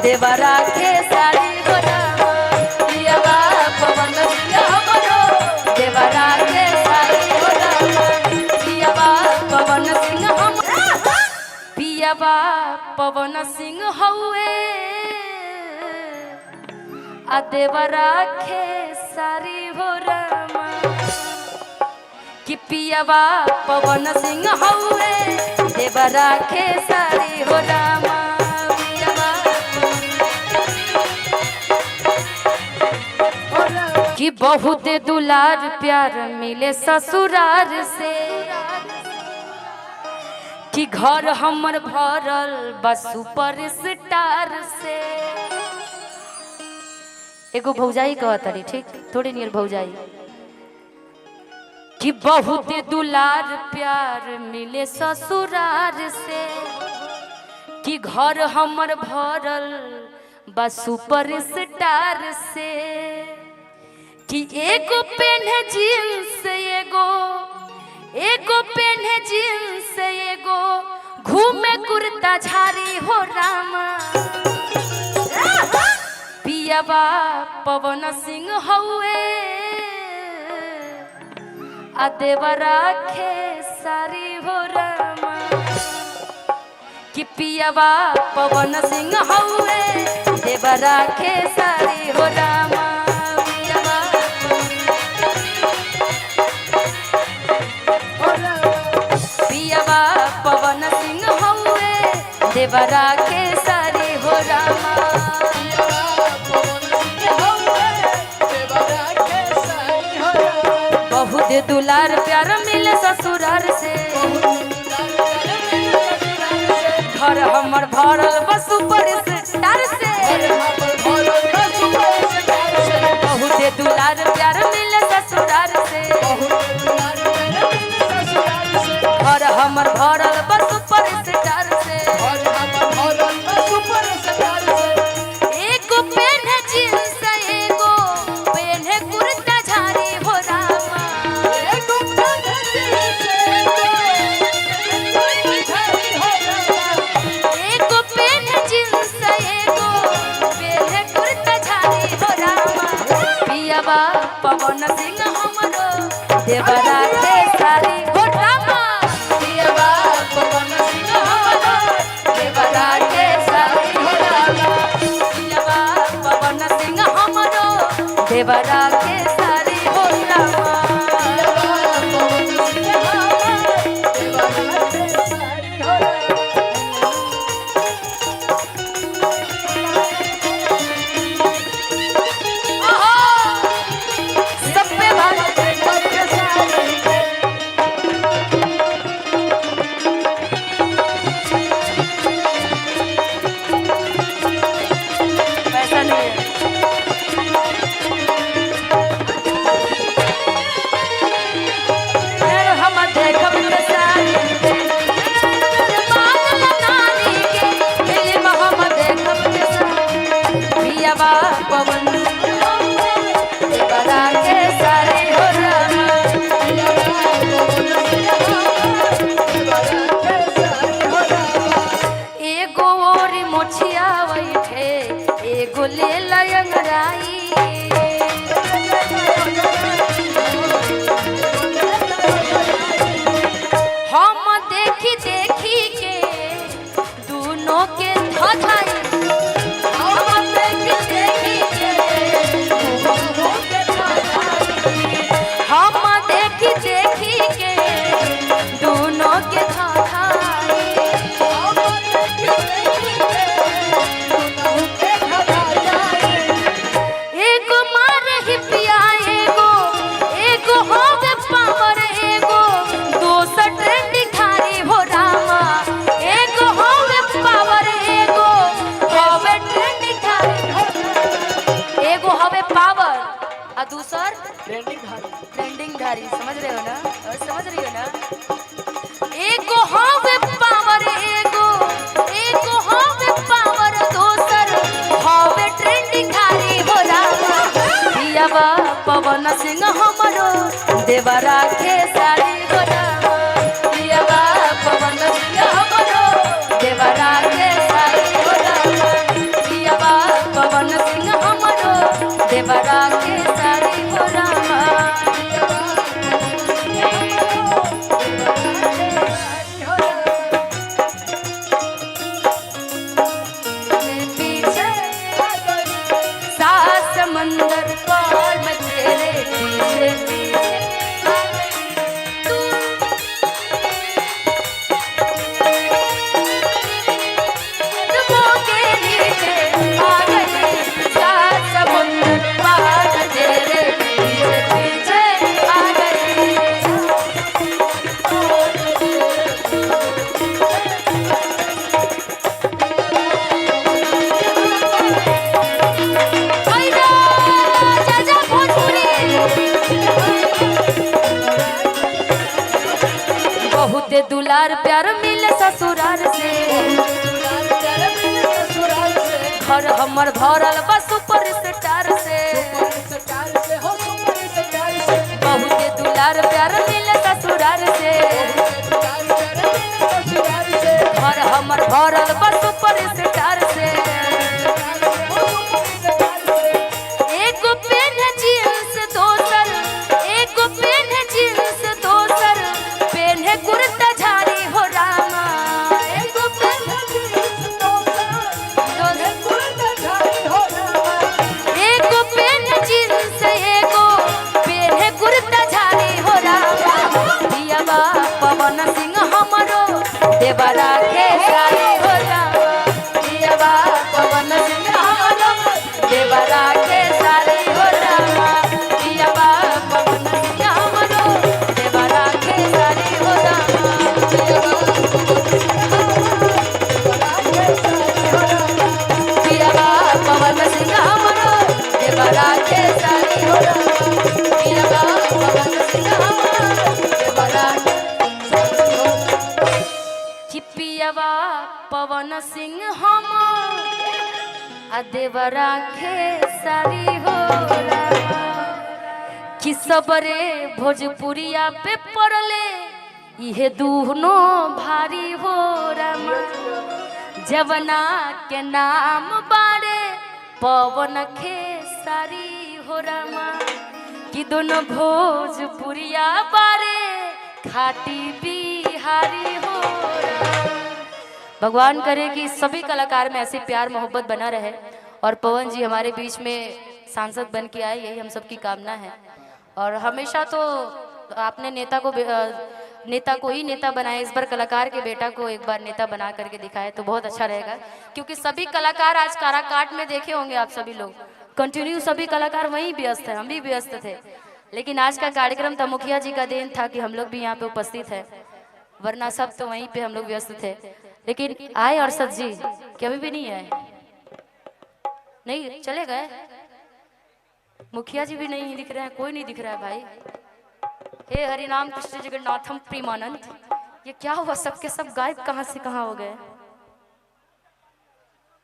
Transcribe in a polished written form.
देवरा के सारी हो रामा पियवा पवन सिंह हमरो देवरा के सारी हो रामा पियवा पवन सिंह हम पियवा पवन सिंह हउए आ देवरा के सारी हो रामा कि पियवा पवन सिंह हउए देवरा के सारी हो रामा कि बहुत दुलार प्यार मिले ससुरार से कि घर हमर भरल बस सुपर स्टार से एगो भौजाई कहतरी ठीक थोड़ी नियर भौजाई कि बहुत दुलार प्यार मिले ससुरार से कि घर हमर भरल बस सुपर स्टार से कि एगो पेन जींस एगो पेन जींस एगो घूमे कुर्ता झारी हो रामा पियवा पवन सिंह हउए आ देवरा के सारी हो रामा कि पियवा पवन सिंह हउए देवरा के सारी हो रामा पियवा पवन सिंह हउए देवरा के सारी हो रामा बहुत दुलार प्यार मिले ससुरार से घर हमर भरल बस सुपर स्टार से बहुत दुलार प्यार मिले ससुरार से घर हमर भरल बस सुपर स्टार से एगो पेन जींस एगो पेन कुर्ता झारी हो रामा एगो पेन जींस एगो पेन कुर्ता झारी हो रामा पियवा पवन सिंह हमरो देवरा के सारी हो रामा पियवा पवन सिंह हमरो देवरा के सारी हो रामा पियवा पवन सिंह हमरो देवरा के सारी हो रामा दूसर ट्रेंडिंग धारी समझ रहे हो ना और समझ रही हो ना एगो हवे पावर एगो हवे पावर दोसर हवे ट्रेंडिंग धारी हो रामा पियवा पवन सिंह हमरो देवरा के सारी हो रामा पियवा पवन सिंह हमरो देवरा के सारी हो रामा पियवा दुलार प्यार मिले ससुराल से, घर हमर भरल बा सुपर स्टार से, बहुते दुलार प्यार मिले ससुराल से, घर हमर भरल बा सुपर स्टार से। एगो पेन जींस दोसर, एगो पेन जींस दोसर पेन कुर्ता झाड़ी हो रामा, एगो पेन जींस दोसर कुर्ता झाड़ी हो रामा, एगो पेन जींस एगो पेन कुर्ता झाड़ी हो रामा। दियावा पवन सिंह हमरो देवरा के सारी हो रामा, दियावा पवन सिंह हमरो देवरा के सारी हो रामा, दियावा पवन सिंह हमरो देवरा के सारी हो रामा, दियावा पवन सिंह हमरो देवरा के सारी हो रामा, दियावा पवन सिंह हमरो देवरा चिपियावा पवन सिंह हमर आ देवरा खेसारी हो रामा, कि सबरे भोजपुरिया पे पड़ले इहे दूनो भारी हो रामा, जवना के नाम बारे पवन खेसारी हो रामा, कि दोनों भोजपुरिया बारे खाटी बिहारी हो रामा। भगवान करे कि सभी कलाकार में ऐसे प्यार मोहब्बत बना रहे और पवन जी हमारे बीच में सांसद बन के आए, यही हम सबकी कामना है। और हमेशा तो आपने नेता को ही नेता बनाया, इस बार कलाकार के बेटा को एक बार नेता बना करके दिखाए तो बहुत अच्छा रहेगा, क्योंकि सभी कलाकार आज काराकाट में देखे होंगे आप सभी लोग, कंटिन्यू सभी कलाकार वहीं व्यस्त है, हम भी व्यस्त थे, लेकिन आज का कार्यक्रम तो मुखिया जी का देन था कि हम लोग भी यहाँ पे उपस्थित है, वरना सब तो वहीं पे हम लोग व्यस्त थे। लेकिन आए अरशद जी कि अभी भी नहीं आए, नहीं चले गए, मुखिया जी भी नहीं दिख रहे हैं, कोई नहीं दिख रहा है भाई। हे हरिनाम कृष्ण जगन्नाथम प्रेमानंद, ये क्या हुआ, सबके सब गायब कहाँ से कहाँ हो गए।